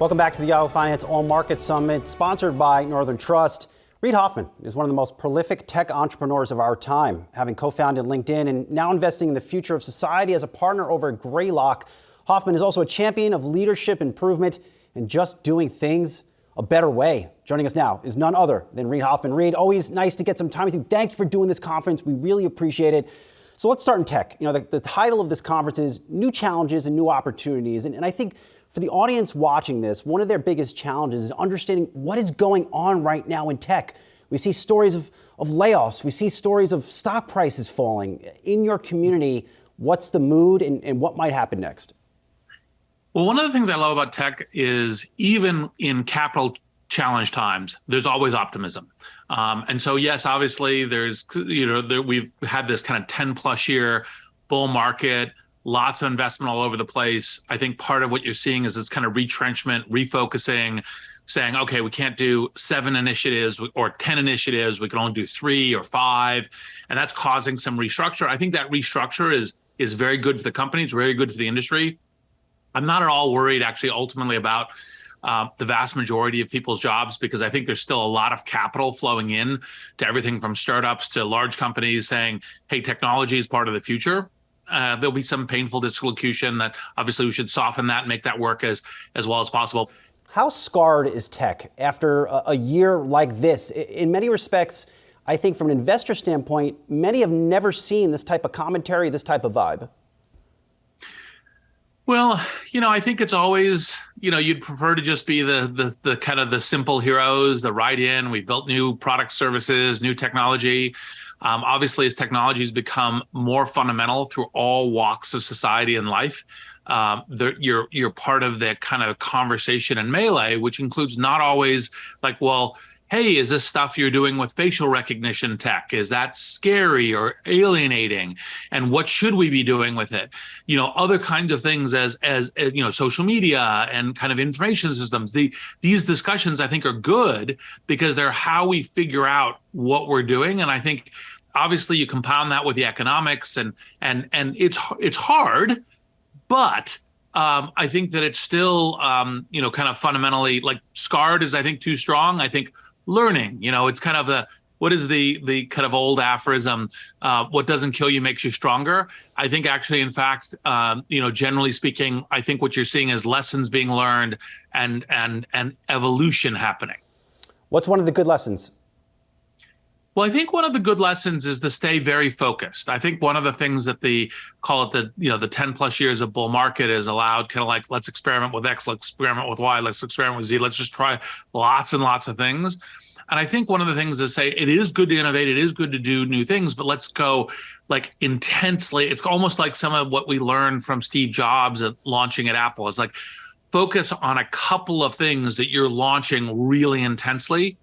Welcome back to the Yahoo Finance All Market Summit, sponsored by Northern Trust. Reid Hoffman is one of the most prolific tech entrepreneurs of our time, having co-founded LinkedIn and now investing in the future of society as a partner over at Greylock. Hoffman is also a champion of leadership improvement and just doing things a better way. Joining us now is none other than Reid Hoffman. Reid, always nice to get some time with you. Thank you for doing this conference. We really appreciate it. So let's start in tech. You know, the title of this conference is New Challenges and New Opportunities. And I think for the audience watching this, one of their biggest challenges is understanding what is going on right now in tech. We see stories of layoffs. We see stories of stock prices falling. In your community, what's the mood and what might happen next? Well, one of the things I love about tech is even in capital challenge times, there's always optimism. And so, yes, obviously we've had this kind of 10 plus year bull market, lots of investment all over the place. I think part of what you're seeing is this kind of retrenchment, refocusing, saying, okay, we can't do 7 initiatives or 10 initiatives. We can only do 3 or 5. And that's causing some restructure. I think that restructure is very good for the company. It's very good for the industry. I'm not at all worried actually ultimately about the vast majority of people's jobs, because I think there's still a lot of capital flowing in to everything from startups to large companies saying, hey, technology is part of the future. There'll be some painful dislocation that obviously we should soften that and make that work as well as possible. How scarred is tech after a year like this? In many respects, I think from an investor standpoint, many have never seen this type of commentary, this type of vibe. Well, I think it's always, you'd prefer to just be the kind of the simple heroes, the ride in. We built new product services, new technology. Obviously, as technology has become more fundamental through all walks of society and life, you're part of the kind of conversation and melee, which includes not always like, well, hey, is this stuff you're doing with facial recognition tech? Is that scary or alienating? And what should we be doing with it? Other kinds of things as social media and kind of information systems. These discussions, I think, are good because they're how we figure out what we're doing. And I think, obviously, you compound that with the economics, and it's hard, but I think that it's still, kind of fundamentally, like, scarred is, I think, too strong. I think learning, it's kind of what is the kind of old aphorism, what doesn't kill you makes you stronger. I think actually, in fact, generally speaking, I think what you're seeing is lessons being learned and evolution happening. What's one of the good lessons? Well, I think one of the good lessons is to stay very focused. I think one of the things that the 10 plus years of bull market has allowed, kind of like, let's experiment with X, let's experiment with Y, let's experiment with Z, let's just try lots and lots of things. And I think one of the things is say, it is good to innovate, it is good to do new things, but let's go like intensely. It's almost like some of what we learned from Steve Jobs at launching at Apple. It's like, focus on a couple of things that you're launching really intensely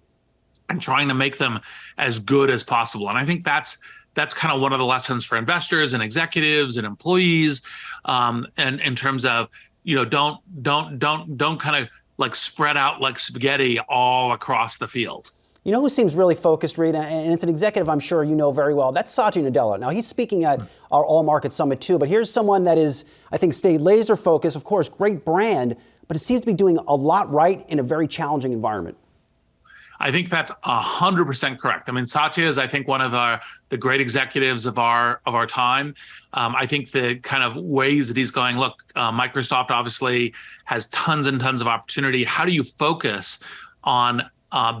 and trying to make them as good as possible. And I think that's kind of one of the lessons for investors and executives and employees, and in terms of, don't kind of like spread out like spaghetti all across the field. You know who seems really focused, Reid, and it's an executive I'm sure you know very well. That's Satya Nadella. Now, he's speaking at our All Market Summit too, but here's someone that is, I think, stayed laser focused. Of course, great brand, but it seems to be doing a lot right in a very challenging environment. I think that's 100% correct. I mean, Satya is, I think, one of the great executives of our time. I think the kind of ways that he's going, look, Microsoft obviously has tons and tons of opportunity. How do you focus on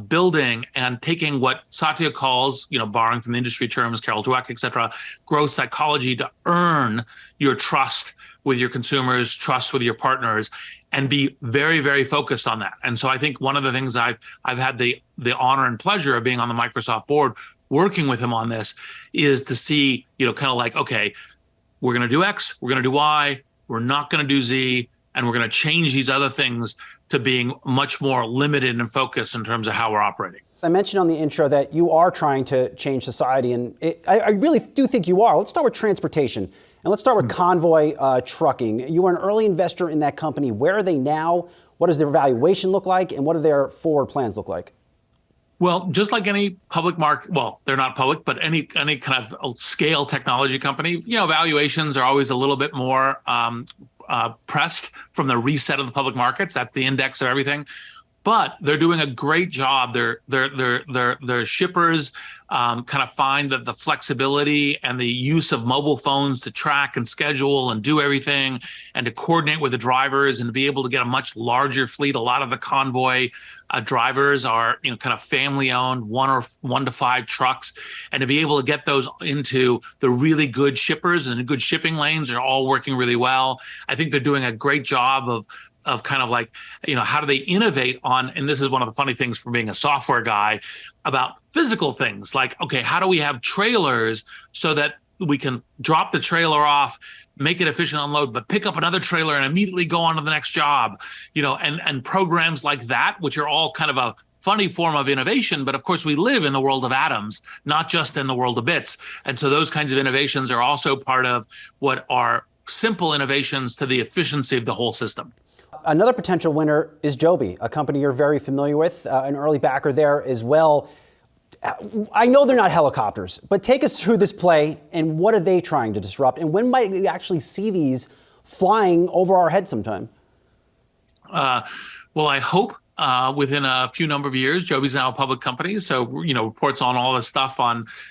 building and taking what Satya calls, borrowing from the industry terms, Carol Dweck, et cetera, growth psychology to earn your trust with your consumers, trust with your partners, and be very, very focused on that. And so I think one of the things I've had the honor and pleasure of being on the Microsoft board, working with him on this, is to see, kind of like, okay, we're going to do X, we're going to do Y, we're not going to do Z, and we're going to change these other things to being much more limited and focused in terms of how we're operating. I mentioned on the intro that you are trying to change society, and I really do think you are. Let's start with transportation. And let's start with Convoy Trucking. You were an early investor in that company. Where are they now? What does their valuation look like? And what do their forward plans look like? Well, just like any public market, well, they're not public, but any kind of scale technology company, valuations are always a little bit more pressed from the reset of the public markets. That's the index of everything. But they're doing a great job. Their shippers kind of find that the flexibility and the use of mobile phones to track and schedule and do everything and to coordinate with the drivers and to be able to get a much larger fleet. A lot of the convoy drivers are, kind of family-owned, 1 to 5 trucks, and to be able to get those into the really good shippers and the good shipping lanes are all working really well. I think they're doing a great job of kind of like, how do they innovate on, and this is one of the funny things from being a software guy, about physical things like, okay, how do we have trailers so that we can drop the trailer off, make it efficient unload, but pick up another trailer and immediately go on to the next job, and programs like that, which are all kind of a funny form of innovation. But of course, we live in the world of atoms, not just in the world of bits. And so those kinds of innovations are also part of what are simple innovations to the efficiency of the whole system. Another potential winner is Joby, a company you're very familiar with, an early backer there as well. I know they're not helicopters, but take us through this play and what are they trying to disrupt? And when might we actually see these flying over our heads sometime? Well, I hope within a few number of years. Joby's now a public company, so reports on all this stuff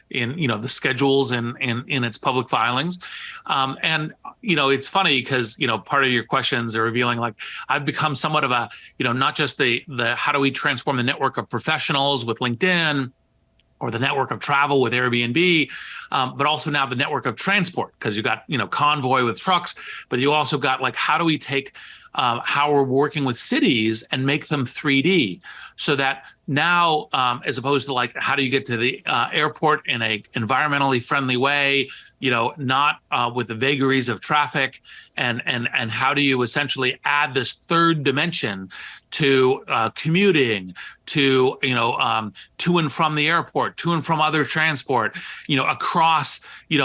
in the schedules and in its public filings. And it's funny because part of your questions are revealing, like, I've become somewhat of a not just the how do we transform the network of professionals with LinkedIn, or the network of travel with Airbnb, but also now the network of transport, because you got convoy with trucks, but you also got, like, how do we take how we're working with cities and make them 3D, so that now, as opposed to, like, how do you get to the airport in a environmentally friendly way, not with the vagaries of traffic, and how do you essentially add this third dimension to commuting, to to and from the airport, to and from other transport, across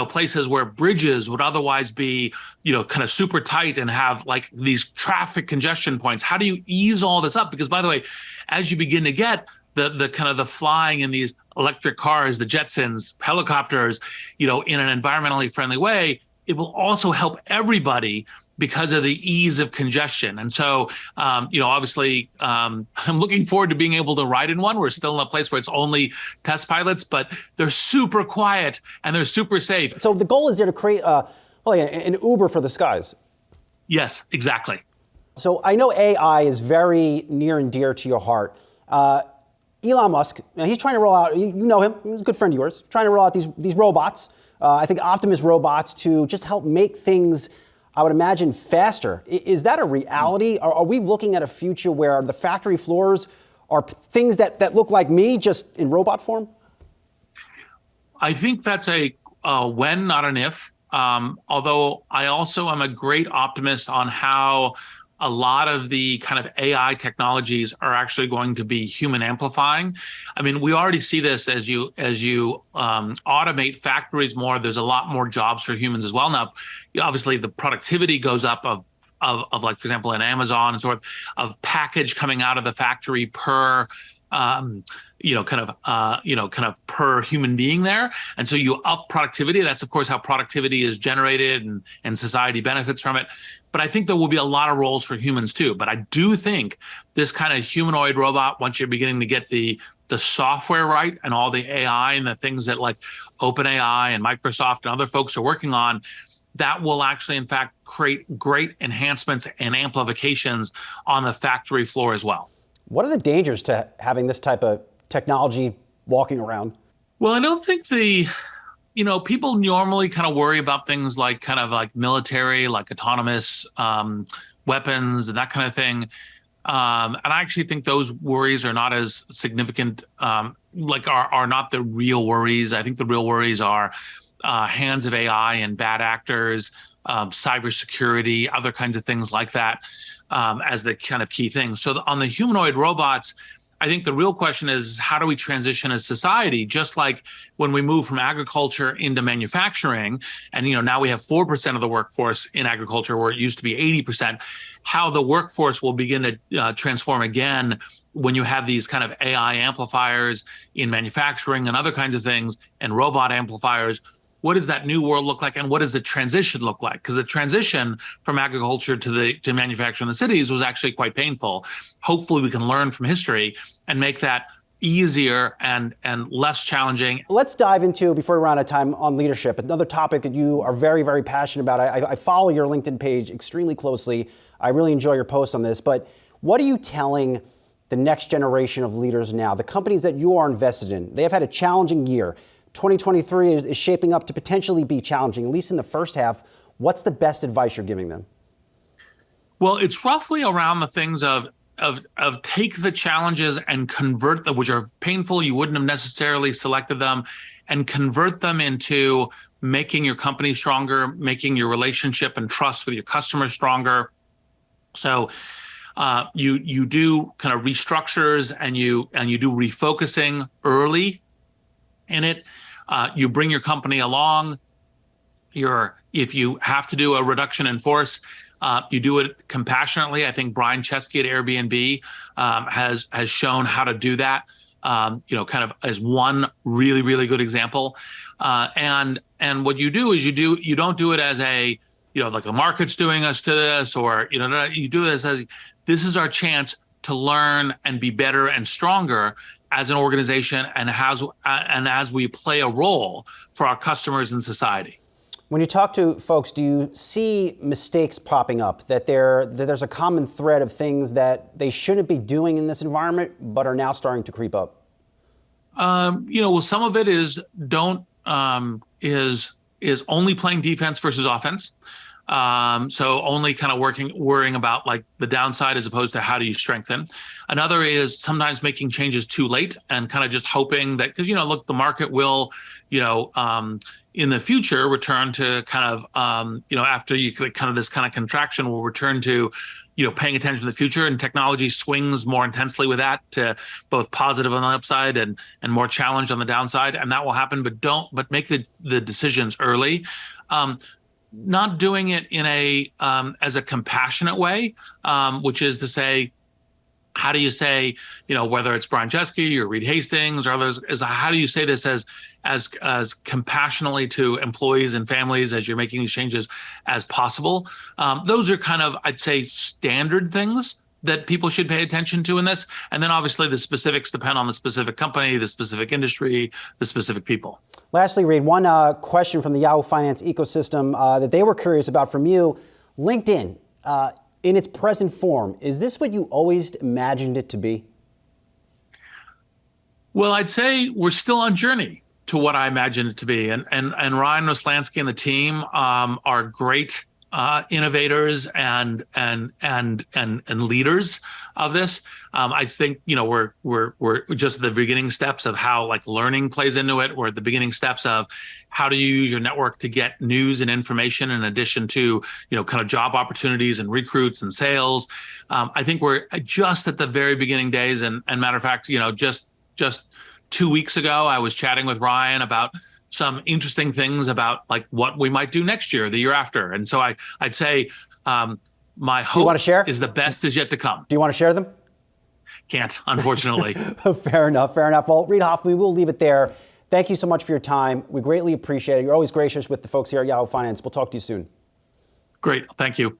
places where bridges would otherwise be kind of super tight and have, like, these traffic congestion points. How do you ease all this up? Because, by the way, as you begin to get the kind of the flying in these electric cars, the Jetsons, helicopters, in an environmentally friendly way, it will also help everybody because of the ease of congestion. And so, obviously, I'm looking forward to being able to ride in one. We're still in a place where it's only test pilots, but they're super quiet and they're super safe. So the goal is there to create an Uber for the skies. Yes, exactly. So I know AI is very near and dear to your heart. Elon Musk, he's trying to roll out, you know him, he's a good friend of yours, trying to roll out these robots, I think Optimus robots, to just help make things, I would imagine, faster. Is that a reality? Are we looking at a future where the factory floors are things that look like me, just in robot form? I think that's a when, not an if. Although I also am a great optimist on how a lot of the kind of AI technologies are actually going to be human amplifying. I mean, we already see this as you automate factories more. There's a lot more jobs for humans as well. Now, obviously, the productivity goes up of like, for example, in Amazon and sort of package coming out of the factory per kind of per human being there. And so you up productivity. That's, of course, how productivity is generated and society benefits from it. But I think there will be a lot of roles for humans too. But I do think this kind of humanoid robot, once you're beginning to get the software right and all the AI and the things that, like, OpenAI and Microsoft and other folks are working on, that will actually, in fact, create great enhancements and amplifications on the factory floor as well. What are the dangers to having this type of technology walking around? Well, I don't think people normally kind of worry about things like kind of like military, like autonomous weapons and that kind of thing. And I actually think those worries are not as significant, are not the real worries. I think the real worries are hands of AI and bad actors, cybersecurity, other kinds of things like that, as the kind of key things. So on the humanoid robots, I think the real question is, how do we transition as society? Just like when we move from agriculture into manufacturing, and now we have 4% of the workforce in agriculture, where it used to be 80%, how the workforce will begin to transform again when you have these kind of AI amplifiers in manufacturing and other kinds of things, and robot amplifiers what does that new world look like, and what does the transition look like? Because the transition from agriculture to manufacturing in the cities was actually quite painful. Hopefully we can learn from history and make that easier and less challenging. Let's dive into, before we run out of time, on leadership, another topic that you are very, very passionate about. I follow your LinkedIn page extremely closely. I really enjoy your posts on this, but what are you telling the next generation of leaders now, the companies that you are invested in? They have had a challenging year. 2023 is shaping up to potentially be challenging, at least in the first half. What's the best advice you're giving them? Well, it's roughly around the things of take the challenges and convert them, which are painful, you wouldn't have necessarily selected them, and convert them into making your company stronger, making your relationship and trust with your customers stronger. So you do kind of restructures and you do refocusing early in it. You bring your company along. If you have to do a reduction in force, you do it compassionately. I think Brian Chesky at Airbnb has shown how to do that. Kind of as one really, really good example. And what you do is you don't do it as a, like the market's doing us to this, or you do this as this is our chance to learn and be better and stronger as an organization, and as we play a role for our customers and society. When you talk to folks, do you see mistakes popping up, that there's a common thread of things that they shouldn't be doing in this environment, but are now starting to creep up? Well, some of it is is only playing defense versus offense. So only kind of worrying about like the downside as opposed to how do you strengthen. Another is sometimes making changes too late and kind of just hoping that, because, look, the market will, in the future return to kind of, after you kind of this kind of contraction will return to, paying attention to the future, and technology swings more intensely with that to both positive on the upside and more challenged on the downside. And that will happen, but make the decisions early. Not doing it in as a compassionate way, which is to say, how do you say, whether it's Brian Chesky or Reed Hastings or others, how do you say this as compassionately to employees and families as you're making these changes as possible? Those are kind of, I'd say, standard things that people should pay attention to in this. And then obviously the specifics depend on the specific company, the specific industry, the specific people. Lastly, Reed, one question from the Yahoo Finance ecosystem that they were curious about from you. LinkedIn, in its present form, is this what you always imagined it to be? Well, I'd say we're still on journey to what I imagined it to be. And Ryan Roslansky and the team are great innovators and leaders of this. I think we're just at the beginning steps of how like learning plays into it. We're at the beginning steps of how do you use your network to get news and information in addition to kind of job opportunities and recruits and sales. I think we're just at the very beginning days. And matter of fact, just 2 weeks ago, I was chatting with Ryan about some interesting things about like what we might do next year, the year after. And so I'd say my hope is the best is yet to come. Do you want to share them? Can't, unfortunately. Fair enough. Well, Reed Hoffman, we will leave it there. Thank you so much for your time. We greatly appreciate it. You're always gracious with the folks here at Yahoo Finance. We'll talk to you soon. Great. Thank you.